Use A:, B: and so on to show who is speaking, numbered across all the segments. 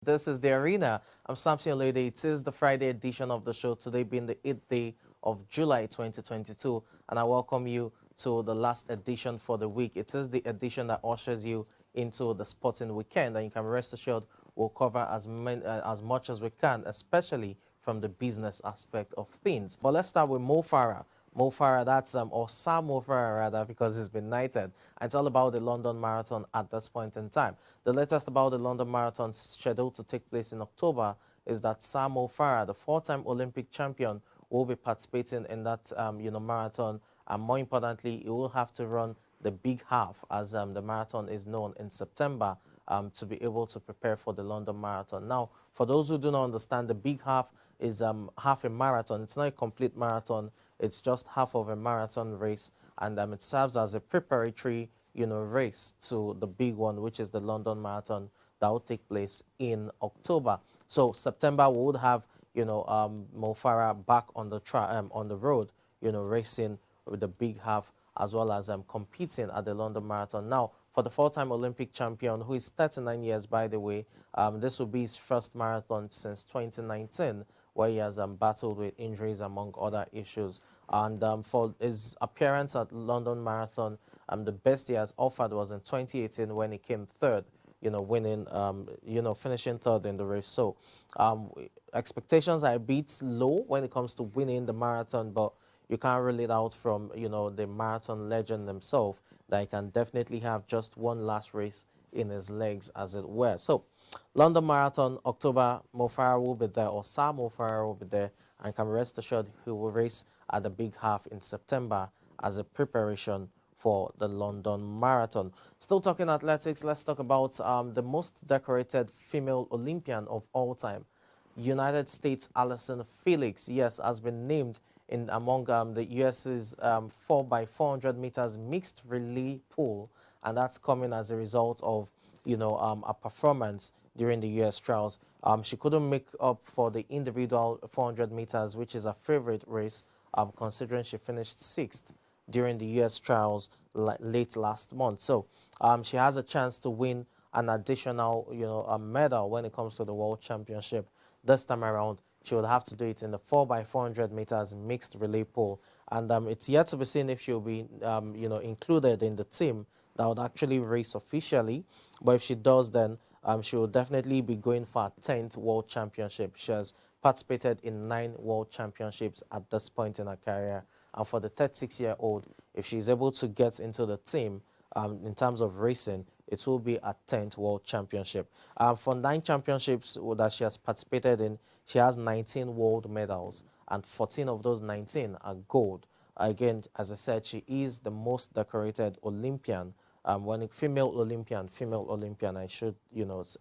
A: This is the arena. I'm Samson Olede. It is the Friday edition of the show, today being the 8th day of July 2022. And I welcome you to the last edition for the week. It is the edition that ushers you into the sporting weekend. And you can rest assured we'll cover as much as we can, especially from the business aspect of things. But let's start with Mo Farah. Mo Farah, that's or Sam Mo Farah rather, because he's been knighted. And it's all about the London Marathon at this point in time. The latest about the London Marathon scheduled to take place in October is that Sam Mo Farah, the four-time Olympic champion, will be participating in that marathon. And more importantly, he will have to run the big half, as the marathon is known, in September, to be able to prepare for the London Marathon. Now, for those who do not understand, the big half is half a marathon. It's not a complete marathon. It's just half of a marathon race, and it serves as a preparatory, race to the big one, which is the London Marathon that will take place in October. So September we would have, Mo Farah back on the road, racing with the big half, as well as competing at the London Marathon. Now, for the four-time Olympic champion, who is 39 years, by the way, this will be his first marathon since 2019, where he has battled with injuries, among other issues. And for his appearance at London Marathon, the best he has offered was in 2018 when he came third, winning, finishing third in the race. So expectations are a bit low when it comes to winning the marathon, but you can't rule it out from, the marathon legend himself, that he can definitely have just one last race in his legs, as it were. So London Marathon, October, Mo Farah will be there, or Sam Mo Farah will be there, and can rest assured he will race at the big half in September as a preparation for the London Marathon. Still talking athletics, let's talk about the most decorated female Olympian of all time. United States Allyson Felix, yes, has been named in among the US's 4x400 meters mixed relay pool, and that's coming as a result of a performance during the US trials. She couldn't make up for the individual 400 meters, which is a favorite race, considering she finished sixth during the US trials late last month. So she has a chance to win an additional, a medal when it comes to the World Championship. This time around, she would have to do it in the 4x400 meters mixed relay pool. And it's yet to be seen if she'll be, included in the team that would actually race officially. But if she does, then she will definitely be going for a 10th World Championship. She has participated in 9 World Championships at this point in her career. And for the 36-year-old, if she's able to get into the team in terms of racing, it will be a 10th World Championship. For 9 championships that she has participated in, she has 19 world medals, and 14 of those 19 are gold. Again, as I said, she is the most decorated Olympian. Female Olympian, I should,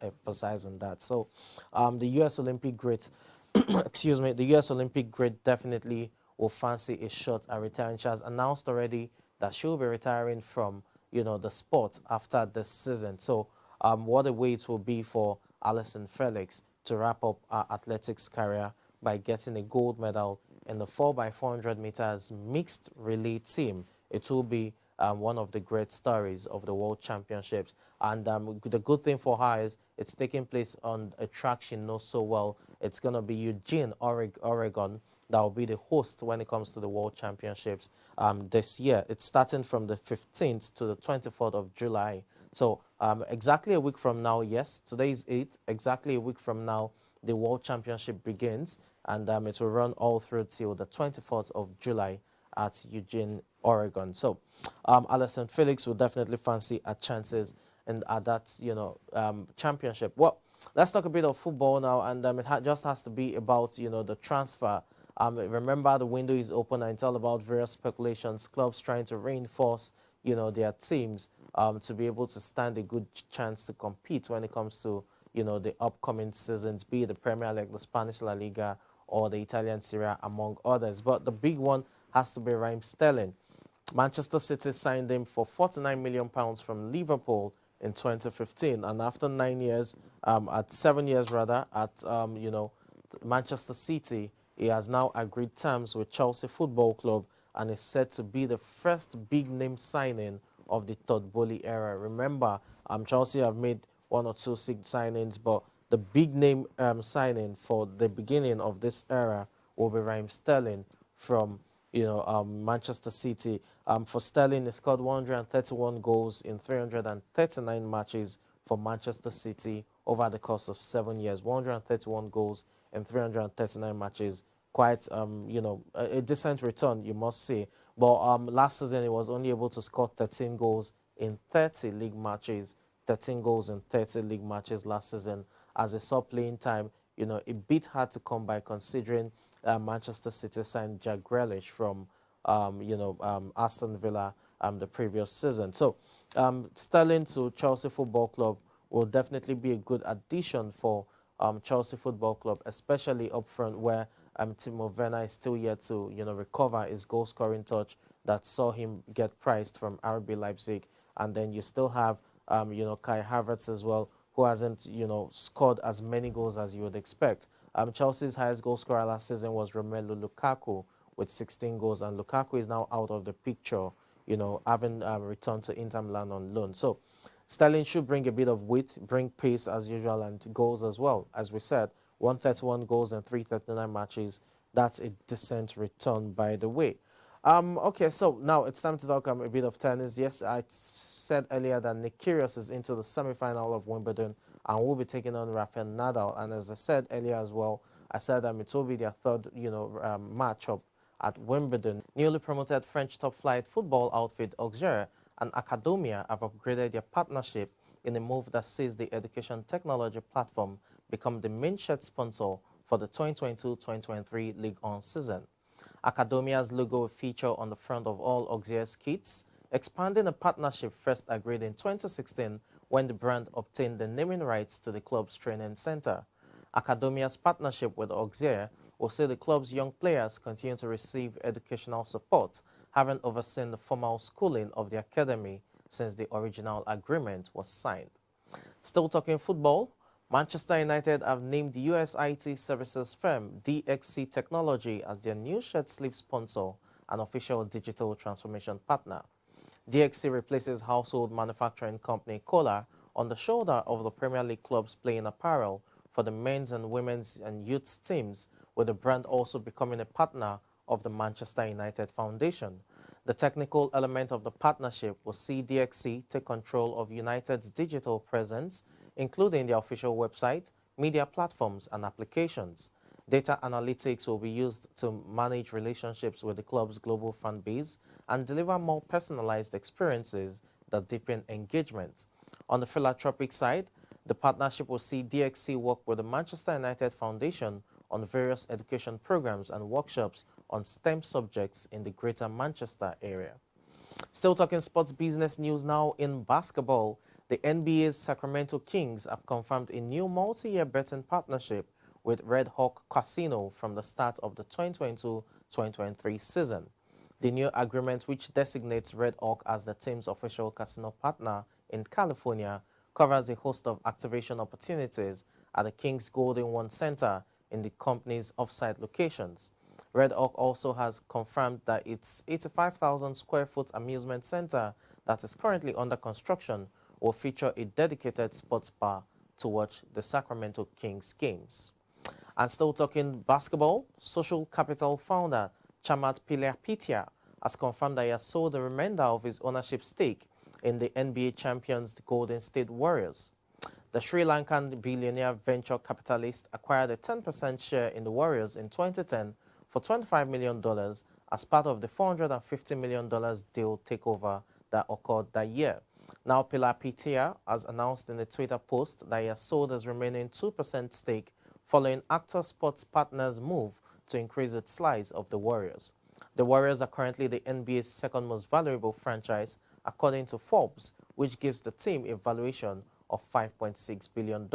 A: emphasize on that. So, the U.S. Olympic great, excuse me, the U.S. Olympic great definitely will fancy a shot at retiring. She has announced already that she will be retiring from, the sport after this season. So, what a way it will be for Allyson Felix to wrap up her athletics career by getting a gold medal in the 4x400 meters mixed relay team. It will be one of the great stories of the World Championships. And the good thing for her is it's taking place on a track she knows so well. It's going to be Eugene, Oregon, that will be the host when it comes to the World Championships this year. It's starting from the 15th to the 24th of July. So exactly a week from now, yes, today is 8th, exactly a week from now, the World Championship begins, and it will run all through till the 24th of July at Eugene, Oregon. So Allyson Felix will definitely fancy her chances at that, championship. Well, let's talk a bit of football now, and it just has to be about, the transfer. Remember, the window is open, and it's all about various speculations, clubs trying to reinforce, their teams to be able to stand a good chance to compete when it comes to, the upcoming seasons, be it the Premier League, the Spanish La Liga, or the Italian Serie A, among others. But the big one has to be Raheem Sterling. Manchester City signed him for £49 million from Liverpool in 2015, and after 9 years, at 7 years rather, at Manchester City, he has now agreed terms with Chelsea Football Club and is said to be the first big name signing of the Todd Boehly era. Remember, Chelsea have made one or two signings, but the big name signing for the beginning of this era will be Raheem Sterling from Manchester City. For Sterling, he scored 131 goals in 339 matches for Manchester City over the course of 7 years. 131 goals in 339 matches. Quite, a decent return, you must say. But last season, he was only able to score 13 goals in 30 league matches. 13 goals in 30 league matches last season. As he saw playing time, a bit hard to come by considering Manchester City signed Jack Grealish from, Aston Villa the previous season. So Sterling to Chelsea Football Club will definitely be a good addition for Chelsea Football Club, especially up front where Timo Werner is still yet to recover his goal-scoring touch that saw him get priced from RB Leipzig, and then you still have Kai Havertz as well, who hasn't scored as many goals as you would expect. Chelsea's highest goal scorer last season was Romelu Lukaku with 16 goals, and Lukaku is now out of the picture, having returned to Inter Milan on loan. So Sterling should bring a bit of width, bring pace as usual, and goals as well. As we said, 131 goals in 339 matches. That's a decent return, by the way. Okay, so now it's time to talk a bit of tennis. Yes, I said earlier that Nick Kyrgios is into the semi-final of Wimbledon and will be taking on Rafael Nadal. And as I said earlier as well, I said it will be their third, matchup at Wimbledon. Newly promoted French top-flight football outfit Auxerre and Academia have upgraded their partnership in a move that sees the education technology platform become the main shirt sponsor for the 2022-2023 League On season. Academia's logo will feature on the front of all Auxerre's kits, expanding a partnership first agreed in 2016 when the brand obtained the naming rights to the club's training center. Academia's partnership with Auxerre will see the club's young players continue to receive educational support, having overseen the formal schooling of the academy since the original agreement was signed. Still talking football, Manchester United have named the US IT services firm DXC Technology as their new shirt sleeve sponsor and official digital transformation partner. DXC replaces household manufacturing company Kohler on the shoulder of the Premier League clubs playing apparel for the men's and women's and youth teams, with the brand also becoming a partner of the Manchester United Foundation. The technical element of the partnership will see DXC take control of United's digital presence, including their official website, media platforms, and applications. Data analytics will be used to manage relationships with the club's global fan base and deliver more personalized experiences that deepen engagement. On the philanthropic side, the partnership will see DXC work with the Manchester United Foundation on various education programs and workshops on STEM subjects in the Greater Manchester area. Still talking sports business news now in basketball. The NBA's Sacramento Kings have confirmed a new multi-year betting partnership with Red Hawk Casino from the start of the 2022-2023 season. The new agreement, which designates Red Hawk as the team's official casino partner in California, covers a host of activation opportunities at the Kings Golden One Center in the company's off-site locations. Red Hawk also has confirmed that its 85,000 square foot amusement center that is currently under construction will feature a dedicated sports bar to watch the Sacramento Kings games. And still talking basketball, Social Capital founder Chamat Pilia has confirmed that he has sold the remainder of his ownership stake in the NBA champions, the Golden State Warriors. The Sri Lankan billionaire venture capitalist acquired a 10% share in the Warriors in 2010 for $25 million as part of the $450 million deal takeover that occurred that year. Now, Pilar Pitia has announced in a Twitter post that he has sold his remaining 2% stake following Actor Sports Partners' move to increase its slice of the Warriors. The Warriors are currently the NBA's second most valuable franchise, according to Forbes, which gives the team a valuation of $5.6 billion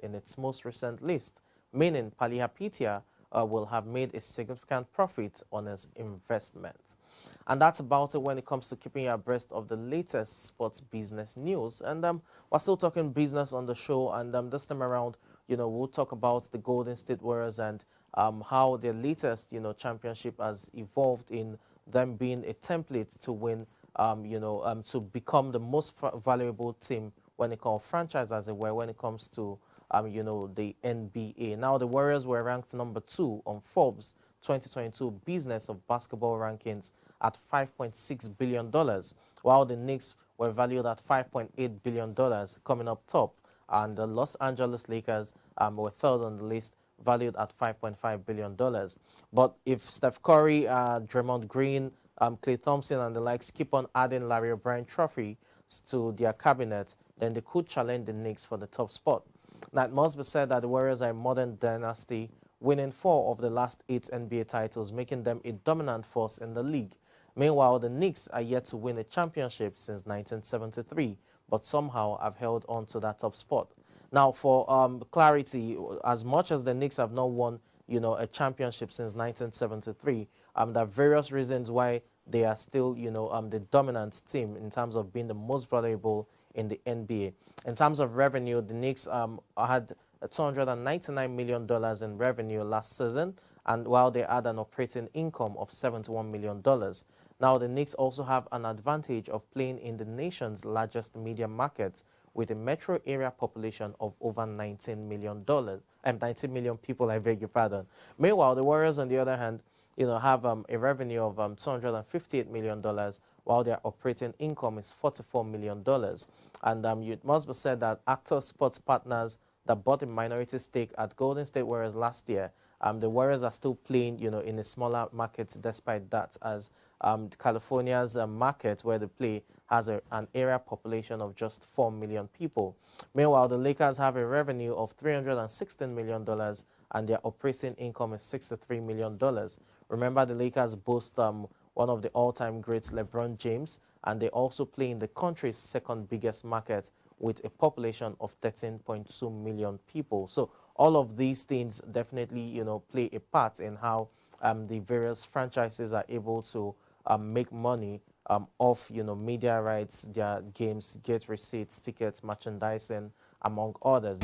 A: in its most recent list, meaning Pitia will have made a significant profit on his investment. And that's about it when it comes to keeping you abreast of the latest sports business news. And we're still talking business on the show, and this time around, we'll talk about the Golden State Warriors and how their latest, championship has evolved in them being a template to win, to become the most valuable team when it comes franchise, as it were, when it comes to the NBA. Now, the Warriors were ranked number 2 on Forbes 2022 Business of Basketball rankings at $5.6 billion, while the Knicks were valued at $5.8 billion, coming up top. And the Los Angeles Lakers were third on the list, valued at $5.5 billion. But if Steph Curry, Draymond Green, Klay Thompson, and the likes keep on adding Larry O'Brien trophy to their cabinet, then they could challenge the Knicks for the top spot. Now, it must be said that the Warriors are a modern dynasty, winning 4 of the last 8 NBA titles, making them a dominant force in the league. Meanwhile, the Knicks are yet to win a championship since 1973, but somehow have held on to that top spot. Now, for clarity, as much as the Knicks have not won, a championship since 1973, there are various reasons why they are still, the dominant team in terms of being the most valuable in the NBA. In terms of revenue, the Knicks had $299 million in revenue last season, and while they had an operating income of $71 million. Now, the Knicks also have an advantage of playing in the nation's largest media market with a metro area population of over 19 million people, I beg your pardon. Meanwhile, the Warriors, on the other hand, have a revenue of $258 million, while their operating income is $44 million. And it must be said that Actor Sports Partners that bought a minority stake at Golden State Warriors last year, the Warriors are still playing, in a smaller market despite that, as California's market where they play has an area population of just 4 million people. Meanwhile, the Lakers have a revenue of $316 million and their operating income is $63 million. Remember, the Lakers boast one of the all-time greats, LeBron James, and they also play in the country's second biggest market with a population of 13.2 million people. So all of these things definitely, play a part in how the various franchises are able to make money off, media rights, their games, get receipts, tickets, merchandising, among others.